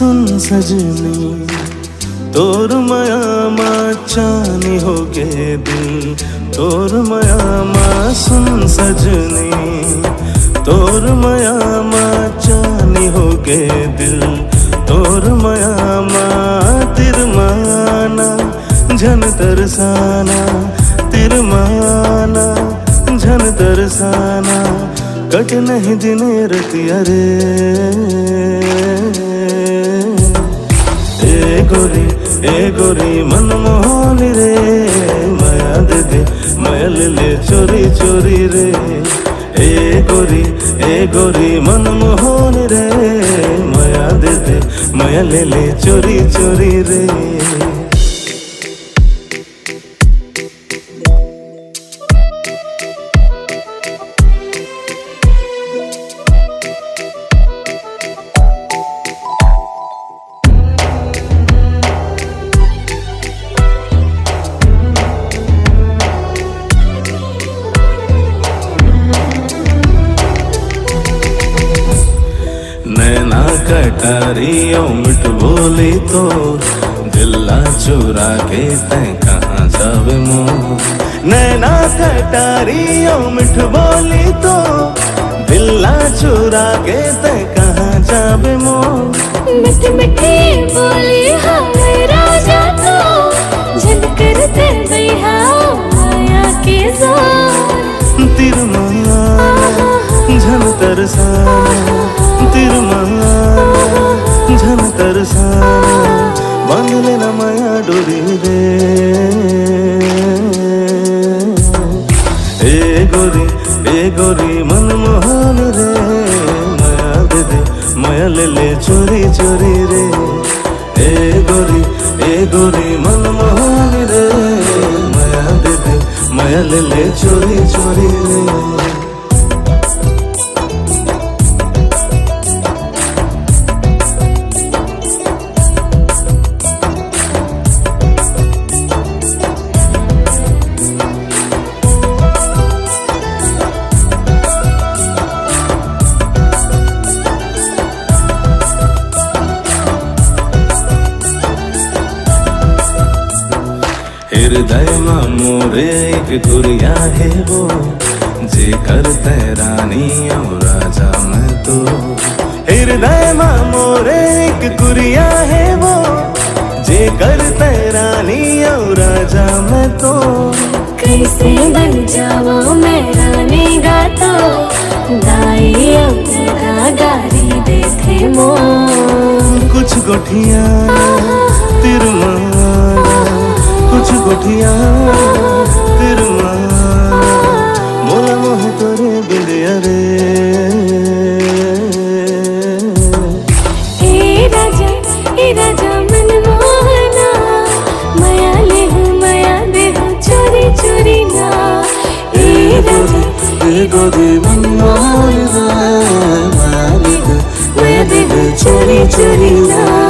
सुन सजनी तोर माया चानी हो गे दिल, तोर माया सुन सजनी तोर माया चानी हो गे दिल, तोर माया तिरमाना झन तरसाना, तिरमाना झन तरसाना कट नहीं दिन रतिया रे। ए गोरी मनमोहन रे, माया दे दे माया ले ले चोरी चोरी रे। ए गोरी मनमोहन रे, माया दे दे माया ले ले चोरी चोरी रे। नैना कटारी मिठ बोली तो दिल्ला चुरा के तैं कहाँ जावे मोह। नैना कटारी मिठ बोली तो दिल्ला चुरा के तैं कहाँ जावे मोह। मिठ मिठी बोली हाय राजा तो झन करते बैहा माया के जोर। तिरमाना झन तरसाना, तिरमाना झन तरसाना बांध लेना माया डोरी रे। ए गोरी मनमोहन रे, माया दे दे माया ले ले चोरी चोरी रे। ए गोरी मनमोहन रे, माया दे दे माया ले ले चोरी चोरी रे। हृदय में मोरे एक गुड़िया है वो, जे करते रानी और राजा मैं तो। हृदय में मोरे एक गुड़िया है वो, जे करते रानी और राजा मैं तो। कैसे बन जाऊं मैं रानी गातो, दाई अपना गारी देखे मोर। कुछ गोठिया तिरमाना, कुछ गोठिया तिरमाना मोला मोह तोरे बिंदिया रे। ए राजा मनमोहना, माया ले माया दे चोरी चोरी ना। ए गोरी मनमोहन रे, माया ले माया दे चोरी चोरी ना।